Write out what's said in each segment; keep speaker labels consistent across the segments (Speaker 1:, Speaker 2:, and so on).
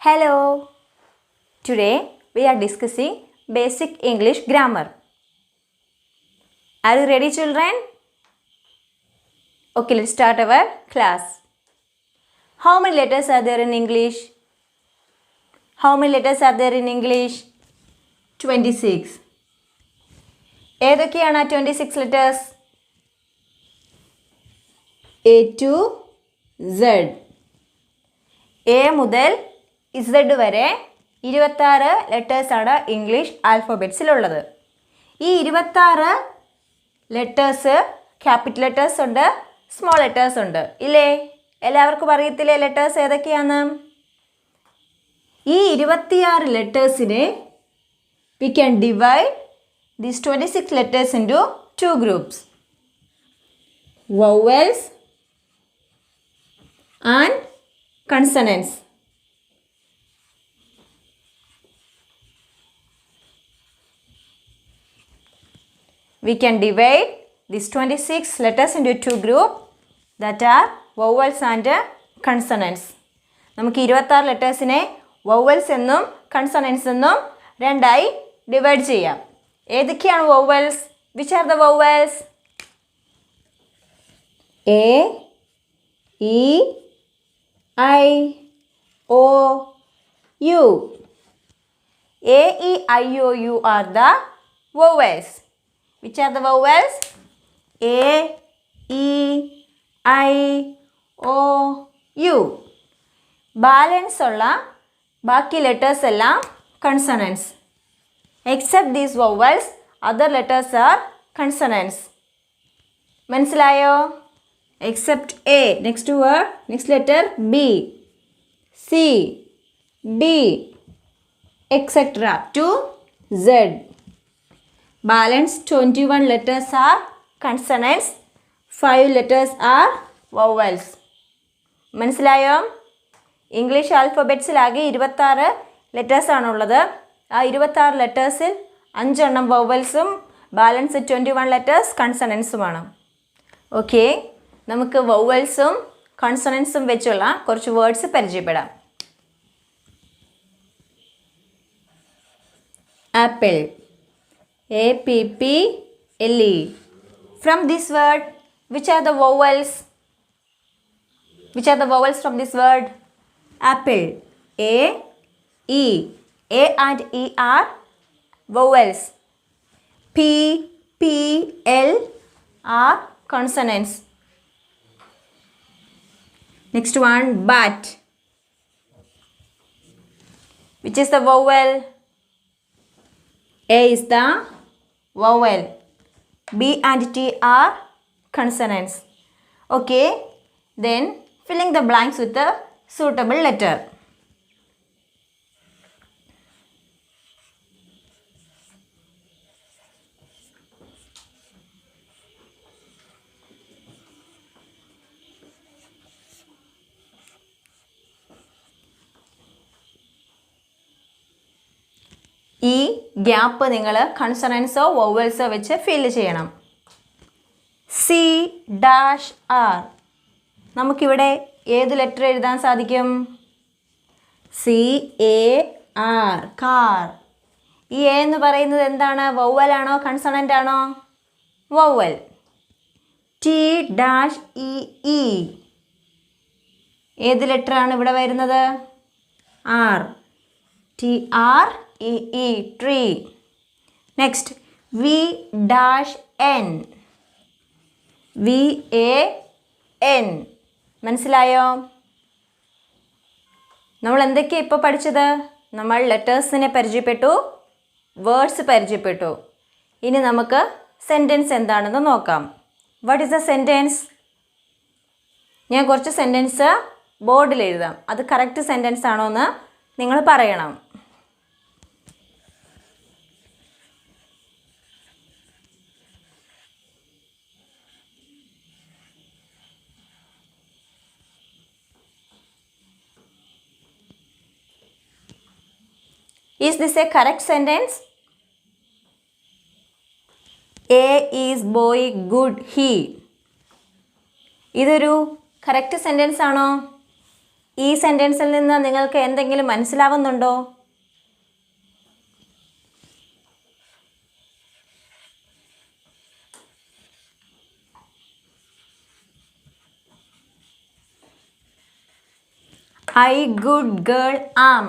Speaker 1: Hello. Today we are discussing basic English grammar. Are you ready, children? Okay, let's start our class. How many letters are there in English? How many letters are there in English? 26. ഏതൊക്കെയാണ് 26 letters? A to Z. A മുതൽ Z വരെ 26 ലെറ്റേഴ്സാണ് English ആൽഫബറ്റ്സിലുള്ളത്. ഈ 26 letters capital letters ഉണ്ട്, small letters ഉണ്ട്, ഇല്ലേ? എല്ലാവർക്കും അറിയത്തില്ലേ letters ഏതൊക്കെയാണ്? ഈ 26 ലെറ്റേഴ്സിനെ we can divide these 26 letters into two groups. Vowels and consonants. We can divide these 26 letters into two groups that are vowels and consonants. നമുക്ക് 26 ലെറ്റേഴ്സിനെ vowels എന്നും consonants എന്നും രണ്ടായി ഡിവൈഡ് ചെയ്യാം. ഏതൊക്കെയാണ് vowels? Which are the vowels? A, E, I, O, U. A, E, I, O, U are the vowels. Which are the vowels? A, E, I, O, U. Balance ഉള്ള ബാക്കി letters എല്ലാം consonants. Except these vowels other letters are consonants. മനസ്സിലായോ? Except A, next word, next letter B, C, D, etcetera to Z. Balance 21 letters are consonants, 5 letters are vowels. മനസ്സിലായോ? English ആൽഫബറ്റ്സിലാകെ 26 ലെറ്റേഴ്സാണുള്ളത്. ആ 26 ലെറ്റേഴ്സിൽ 5 എണ്ണം വവൽസും ബാലൻസ് 21 ലെറ്റേഴ്സ് കൺസണൻസുമാണ്. ഓക്കെ, നമുക്ക് വവൽസും കൺസണൻസും വെച്ചുള്ള കുറച്ച് വേർഡ്സ് പരിചയപ്പെടാം. Apple, A-P-P-L-E. From this word, which are the vowels? Which are the vowels from this word? Apple. A, E. A and E are vowels. P, P, L are consonants. Next one, bat. Which is the vowel? A is the vowel. B and T are consonants. Okay, then filling the blanks with a suitable letter. ഈ gap നിങ്ങൾ കൺസണൻസോ വവൽസോ വെച്ച് fill ചെയ്യണം. C dash R, നമുക്കിവിടെ ഏത് letter എഴുതാൻ സാധിക്കും? C A R, car. ഈ A എന്ന് പറയുന്നത് എന്താണ്? വവലാണോ കൺസണൻ്റ് ആണോ? Vowel. T dash E E, ഏത് ലെറ്ററാണ് ഇവിടെ വരുന്നത്? R. T R E E, tree. Next V dash N, V A N. മനസ്സിലായോ? നമ്മൾ എന്തൊക്കെയാണ് ഇപ്പോൾ പഠിച്ചത്? നമ്മൾ ലെറ്റേഴ്സിനെ പരിചയപ്പെട്ടു, വേർഡ്സ് പരിചയപ്പെട്ടു. ഇനി നമുക്ക് സെൻറ്റൻസ് എന്താണെന്ന് നോക്കാം. What is A sentence? ഞാൻ കുറച്ച് സെൻറ്റൻസ് ബോർഡിൽ എഴുതാം. അത് കറക്റ്റ് സെൻറ്റൻസ് ആണോ എന്ന് നിങ്ങൾ പറയണം. Is this a correct sentence? A is boy, good, he. ഇതൊരു കറക്റ്റ് സെൻറ്റൻസ് ആണോ? ഈ സെൻറ്റൻസിൽ നിന്ന് നിങ്ങൾക്ക് എന്തെങ്കിലും മനസ്സിലാവുന്നുണ്ടോ? ഐ ഗുഡ് ഗേൾ ആം.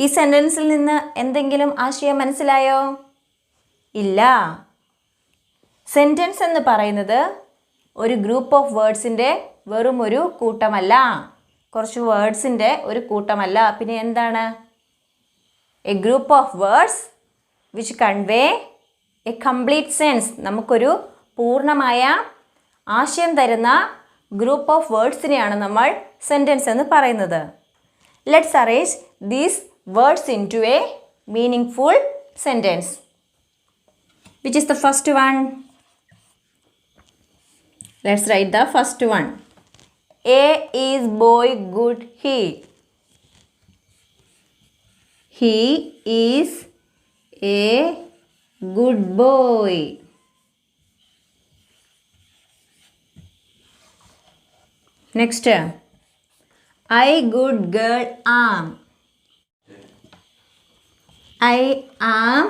Speaker 1: ഈ സെൻറ്റൻസിൽ നിന്ന് എന്തെങ്കിലും ആശയം മനസ്സിലായോ? ഇല്ല. സെൻറ്റൻസ് എന്ന് പറയുന്നത് ഒരു ഗ്രൂപ്പ് ഓഫ് വേർഡ്സിൻ്റെ വെറും ഒരു കൂട്ടമല്ല, കുറച്ച് വേർഡ്സിൻ്റെ ഒരു കൂട്ടമല്ല. പിന്നെ എന്താണ്? A group of words which convey A complete sense. നമുക്കൊരു പൂർണ്ണമായ ആശയം തരുന്ന ഗ്രൂപ്പ് ഓഫ് വേർഡ്സിനെയാണ് നമ്മൾ സെൻറ്റൻസ് എന്ന് പറയുന്നത്. Let's arrange these words into a meaningful sentence. Which is the first one? Let's write the first one. A is boy good he. He is a good boy. Next. I good girl am. I am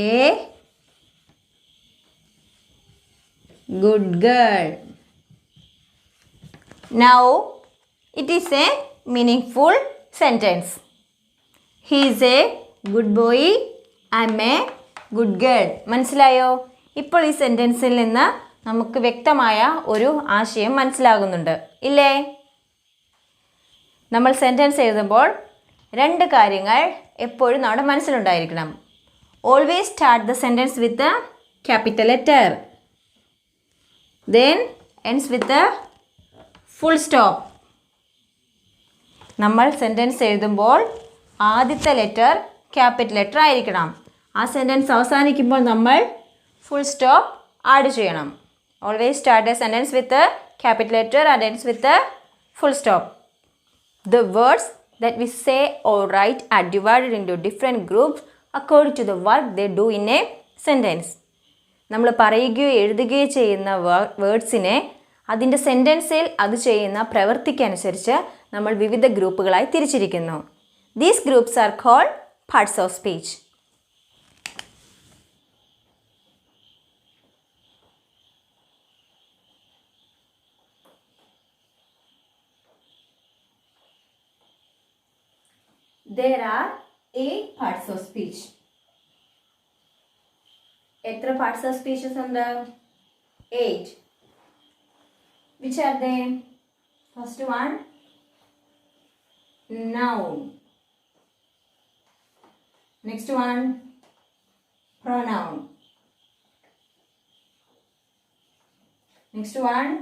Speaker 1: a good girl. Now it is a meaningful sentence. He is a good boy. I am a good girl. മനസ്സിലായോ? ഇപ്പോൾ ഈ സെൻറ്റൻസിൽ നിന്ന് നമുക്ക് വ്യക്തമായ ഒരു ആശയം മനസ്സിലാകുന്നുണ്ട് ഇല്ലേ? നമ്മൾ സെൻറ്റൻസ് എഴുതുമ്പോൾ രണ്ട് കാര്യങ്ങൾ എപ്പോഴും നമ്മുടെ മനസ്സിലുണ്ടായിരിക്കണം. Always start the sentence with a capital letter. Then ends with a full stop. നമ്മൾ സെൻറ്റൻസ് എഴുതുമ്പോൾ ആദ്യത്തെ ലെറ്റർ ക്യാപിറ്റൽ ലെറ്റർ ആയിരിക്കണം. ആ സെൻറ്റൻസ് അവസാനിക്കുമ്പോൾ നമ്മൾ ഫുൾ സ്റ്റോപ്പ് ആഡ് ചെയ്യണം. Always start A sentence with a capital letter and ends with a full stop. The words that we say or write are divided into different groups according to the work they do in a sentence. നമ്മൾ പറയുകയോ എഴുതുകയോ ചെയ്യുന്ന വേർഡ്സിനെ അതിൻ്റെ സെൻറ്റൻസിൽ അത് ചെയ്യുന്ന പ്രവൃത്തിക്കനുസരിച്ച് നമ്മൾ വിവിധ ഗ്രൂപ്പുകളായി തിരിച്ചിരിക്കുന്നു. These groups are called parts of speech. There are 8 parts of speech. എത്ര പാർട്സ് ഓഫ് സ്പീച്ചസ് ഉണ്ട്? 8. Which are they? First one, noun. Next one, pronoun. Next one,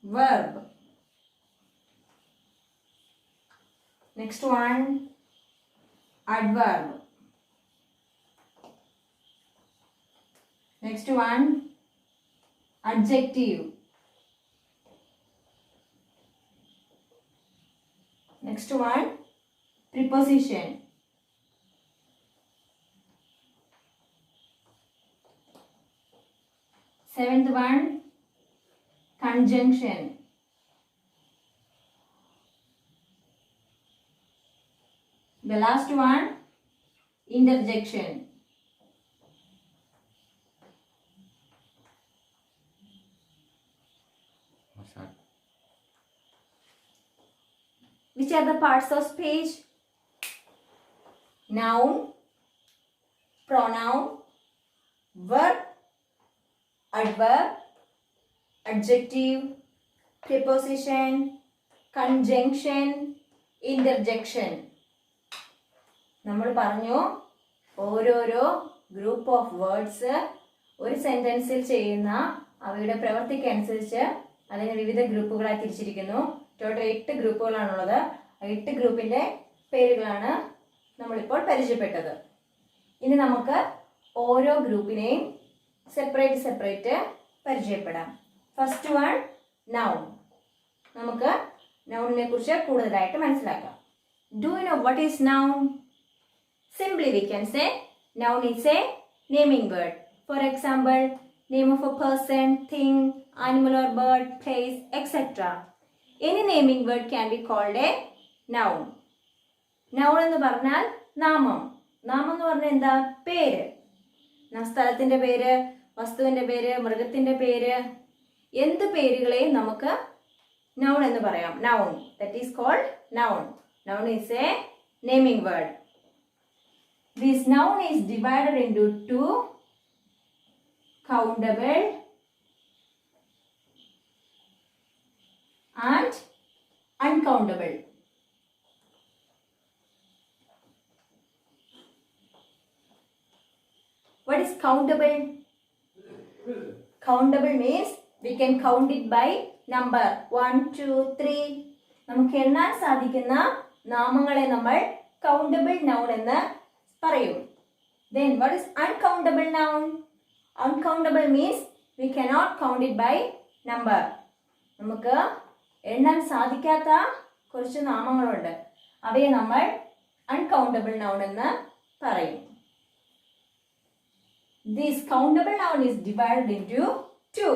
Speaker 1: verb. Next one, adverb. Next one, adjective. Next one, preposition. Seventh one, conjunction. The last one, interjection. Which are the parts of speech? Noun, pronoun, verb, adverb, adjective, preposition, conjunction, interjection. നമ്മൾ പറഞ്ഞു ഓരോരോ group of words ഒരു സെൻറ്റൻസിൽ ചെയ്യുന്ന അവയുടെ പ്രവൃത്തിക്കനുസരിച്ച് അതിനെ വിവിധ ഗ്രൂപ്പുകളായി തിരിച്ചിരിക്കുന്നു. ടോട്ടൽ 8 ഗ്രൂപ്പുകളാണുള്ളത്. 8 ഗ്രൂപ്പിൻ്റെ പേരുകളാണ് നമ്മളിപ്പോൾ പരിചയപ്പെട്ടത്. ഇനി നമുക്ക് ഓരോ ഗ്രൂപ്പിനെയും സെപ്പറേറ്റ് പരിചയപ്പെടാം. First one, noun. നമുക്ക് നൗണിനെ കുറിച്ച് കൂടുതലായിട്ട് മനസ്സിലാക്കാം. Do you know what is noun? Simply we can say noun is a naming word. For example, name of a person, thing, animal or bird, place, etc. Any naming word can be called a noun. Noun എന്ന് പറഞ്ഞാൽ നാമം. നാമം എന്ന് പറഞ്ഞാൽ എന്താ? പേര്. സ്ഥലത്തിൻ്റെ പേര്, വസ്തുവിൻ്റെ പേര്, മൃഗത്തിൻ്റെ പേര്, എന്ത് പേരുകളെയും നമുക്ക് noun എന്ന് പറയാം. Noun. That is called noun. Noun is a naming word. This noun is divided into two: countable and uncountable. What is countable? Countable means we can count it by number 1, 2, 3. നമുക്ക് എണ്ണാൻ സാധിക്കുന്ന നാമങ്ങളെ നമ്മൾ countable noun എന്ന് പറയും. Then what is uncountable noun? Uncountable means we cannot count it by number. നമുക്ക് എണ്ണാൻ സാധിക്കാത്ത കുറച്ച് നാമങ്ങളുണ്ട്. അവയെ നമ്മൾ uncountable noun എന്ന് പറയും. This countable noun is divided into two.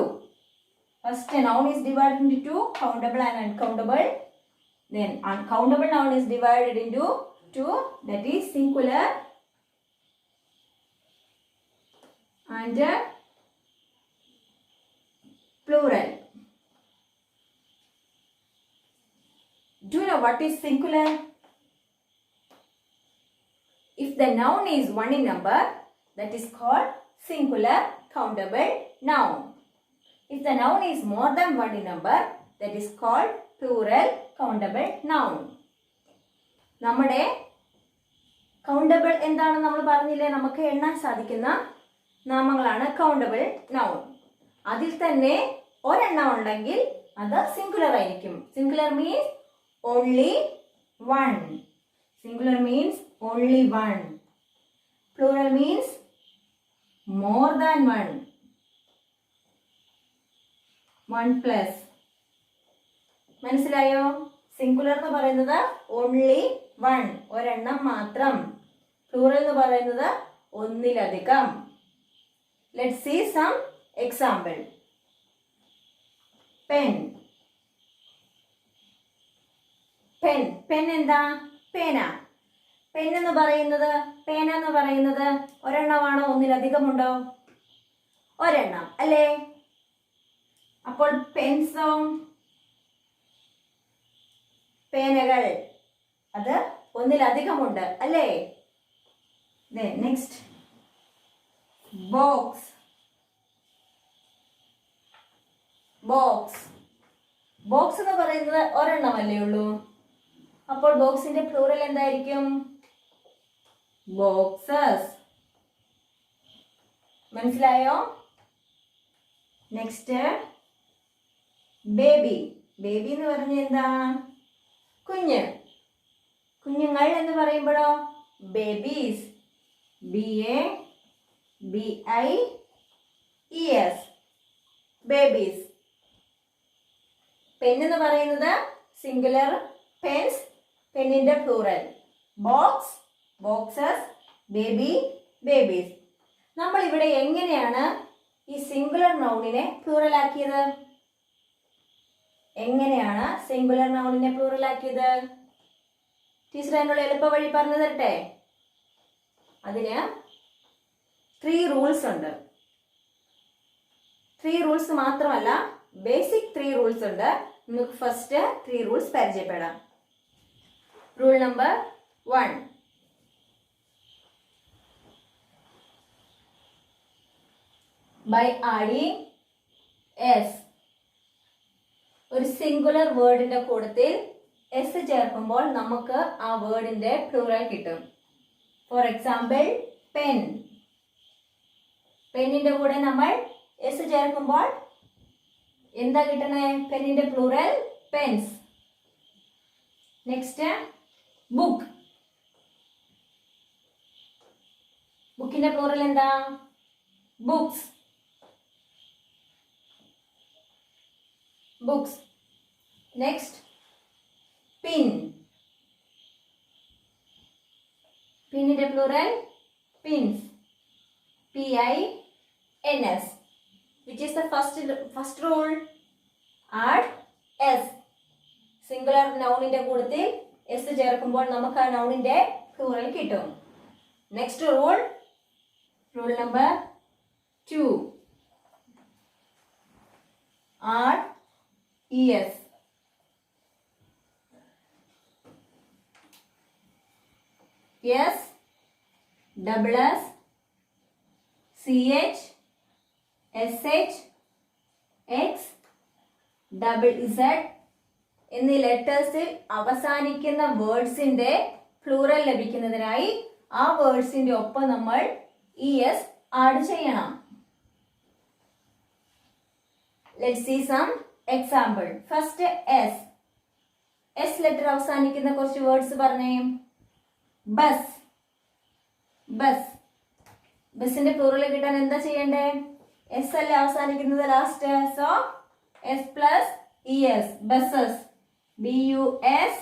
Speaker 1: First, a noun is divided into two: countable and uncountable. Then uncountable noun is divided into two, that is singular and plural. Do you know what is singular? If the noun is one in number, that is called singular countable noun. If the noun is more than one in number, that is called plural countable noun. നമ്മുടെ countable എന്താണെന്ന് നമ്മൾ പറഞ്ഞില്ലേ? നമുക്ക് എണ്ണാൻ സാധിക്കുന്ന നാമങ്ങളാണ് countable noun. അതിൽ തന്നെ ഒരെണ്ണം ഉണ്ടെങ്കിൽ അത് സിംഗുലർ ആയിരിക്കും. Singular means only one. Singular means only one. Plural means more than one. One plus. മനസ്സിലായോ? സിംഗുലർ എന്ന് പറയുന്നത് ഓൺലി വൺ, ഒരെണ്ണം മാത്രം. പ്ലൂറൽ എന്ന് പറയുന്നത് ഒന്നിലധികം. Let's see some example. Pen. Pen. Pen എന്താ? പേന. പെൻ എന്ന് പറയുന്നത്, പേന എന്ന് പറയുന്നത് ഒരെണ്ണമാണോ ഒന്നിലധികമുണ്ടോ? ഒരെണ്ണം അല്ലേ? അപ്പോൾ പെൻസോ? പേനകൾ, അത് ഒന്നിലധികമുണ്ട് അല്ലേ? Then next, box. Box. Box എന്ന് പറയുന്നത് ഒരെണ്ണമല്ലേ ഉള്ളൂ. അപ്പോൾ ബോക്സിന്റെ പ്ലൂറൽ എന്തായിരിക്കും? ബോക്സസ്. മനസ്സിലായോ? Next, baby. ബേബി എന്ന് പറഞ്ഞ എന്താ? കുഞ്ഞ്. കുഞ്ഞുങ്ങൾ എന്ന് പറയുമ്പോഴോ? ബേബീസ്. BABIES. ബേബീസ്. പെൻ എന്ന് പറയുന്നത് സിംഗുലർ, പെൻസ്, പെന്നിന്റെ plural. Box, boxes, baby, babies. നമ്മൾ ഇവിടെ എങ്ങനെയാണ് ഈ സിംഗുലർ നൗണിനെ പ്ലൂറൽ ആക്കിയത്? എങ്ങനെയാണ് സിംഗുലർ നൗണിനെ പ്ലൂറൽ ആക്കിയത്? ടീച്ചർ എന്നോട് എളുപ്പ വഴി പറഞ്ഞു തരട്ടെ. അതിന് 3 റൂൾസ് ഉണ്ട്. 3 റൂൾസ് മാത്രമല്ല, ബേസിക് 3 റൂൾസ് ഉണ്ട്. നമുക്ക് ഫസ്റ്റ് 3 റൂൾസ് പരിചയപ്പെടാം. Rule number 1. By adding S. ഒരു സിംഗുലർ വേർഡിന്റെ കൂട്ടത്തിൽ എസ് ചേർക്കുമ്പോൾ നമുക്ക് ആ വേർഡിന്റെ പ്ലൂറൽ കിട്ടും. For example, pen. പെന്നിന്റെ കൂടെ നമ്മൾ എസ് ചേർക്കുമ്പോൾ എന്താ കിട്ടണേ? പെന്നിന്റെ പ്ലൂറൽ പെൻസ്. Next, book. ബുക്കിന്റെ പ്ലൂറൽ എന്താ? ബുക്സ്. ബുക്സ്. Next, pin. പിന്നിന്റെ plural pins. PINS. Which is the first rule? Add S. Singular നൗണിന്റെ കൂട്ടത്തിൽ എസ് ചേർക്കുമ്പോൾ നമുക്ക് ആ നൗണിന്റെ പ്ലൂറൽ കിട്ടും. Next rule number 2. Add es. S double S CH SH X double Z എന്നീ ലെറ്റേഴ്സിൽ അവസാനിക്കുന്ന വേർഡ്സിന്റെ പ്ലൂറൽ ലഭിക്കുന്നതിനായി ആ വേർഡ്സിന്റെ ഒപ്പം നമ്മൾ es ആഡ് ചെയ്യണം. Let's see some example. First S. S letter അവസാനിക്കുന്ന കുറച്ച് വേർഡ്സ് പറഞ്ഞേ. ബസ്. ബസ്. ബസിന്റെ പ്ലൂറൽ കിട്ടാൻ എന്താ ചെയ്യണ്ടേ? എസ് അല്ലേ അവസാനിക്കുന്നത് last. So S plus E S. Buses. BUS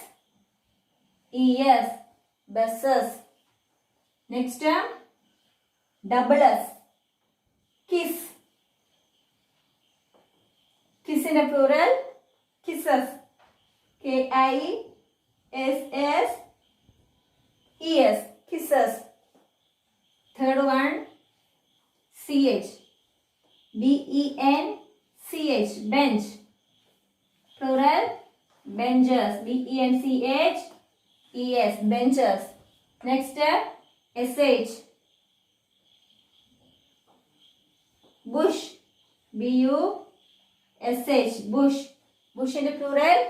Speaker 1: ES. Buses. Next double S. Kiss. കിസിന്റെ plural kisses. KISSES. kisses. Third one CH. BENCH. bench. Plural benches. BENCHES. benches. Next SH. bush. BUSH. bush. bush in the plural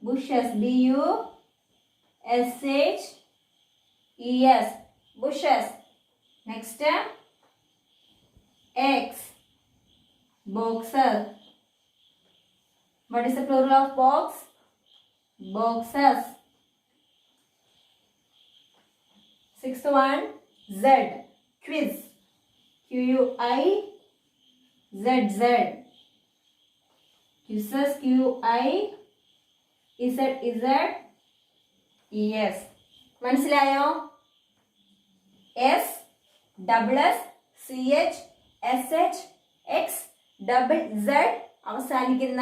Speaker 1: bushes. BUSHES. bushes. Next X. boxes. What is the plural of box? boxes. Sixth one Z. quiz. QUIZZ. quizzes. QUIZZES. മനസ്സിലായോ? S double S CH SH X double Z അവസാനിക്കുന്ന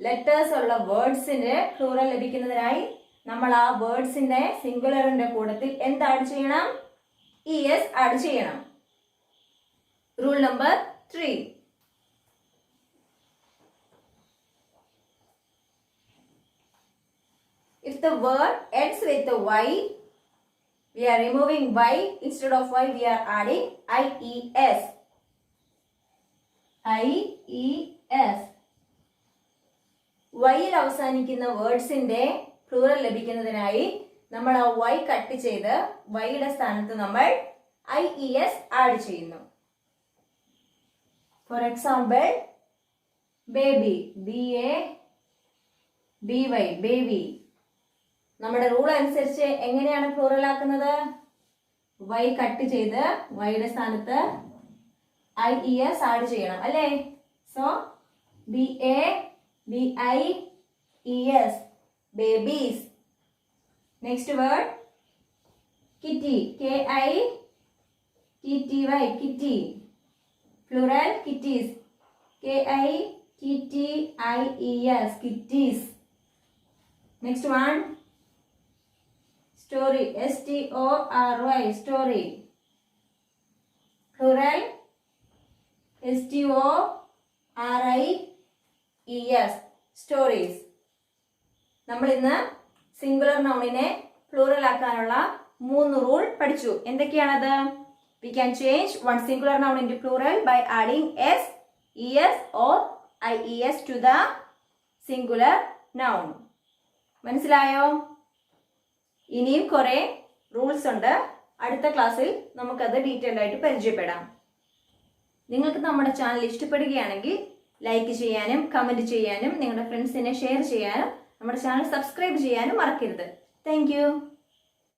Speaker 1: letters ഉള്ള വേർഡ്സിന്റെ plural ലഭിക്കുന്നതിനായി നമ്മൾ ആ വേർഡ്സിന്റെ സിംഗുലറിന്റെ കൂട്ടത്തിൽ എന്ത് add ചെയ്യണം? ES add ചെയ്യണം. Rule number 3. If the word ends with a Y, we are removing Y. Instead of Y, we are adding IES. IES. വൈയിൽ അവസാനിക്കുന്ന വേർഡ്സിന്റെ പ്ലൂറൽ ലഭിക്കുന്നതിനായി നമ്മൾ ആ വൈ കട്ട് ചെയ്ത് വൈയുടെ സ്ഥാനത്ത് നമ്മൾ IES ആഡ് ചെയ്യുന്നു. For example baby. BABY. Baby. നമ്മുടെ റൂൾ അനുസരിച്ച് എങ്ങനെയാണ് പ്ലൂറൽ ആക്കുന്നത്? വൈ കട്ട് ചെയ്ത് വൈയുടെ സ്ഥാനത്ത് IES ആഡ് ചെയ്യണം അല്ലേ? So BABIES. babies. Next word kitty. KITTY. kitty. Plural kitties. KITTIES. kitties. Next one story. STORY. story. Plural STORIES. stories. നമ്മൾ ഇന്ന് സിംഗുലർ നൗണിനെ പ്ലൂറൽ ആക്കാനുള്ള 3 റൂൾ പഠിച്ചു. എന്തൊക്കെയാണത്? We can change one singular noun into plural by adding S, ES or IES to the singular noun. മനസ്സിലായോ? ഇനിയും കുറെ rules ഉണ്ട്. അടുത്ത ക്ലാസ്സിൽ നമുക്കത് ഡീറ്റെയിൽഡ് ആയിട്ട് പരിചയപ്പെടാം. നിങ്ങൾക്ക് നമ്മുടെ ചാനൽ ഇഷ്ടപ്പെടുകയാണെങ്കിൽ ലൈക്ക് ചെയ്യാനും കമൻറ്റ് ചെയ്യാനും നിങ്ങളുടെ ഫ്രണ്ട്സിനെ ഷെയർ ചെയ്യാനും നമ്മുടെ ചാനൽ സബ്സ്ക്രൈബ് ചെയ്യാനും മറക്കരുത്. താങ്ക്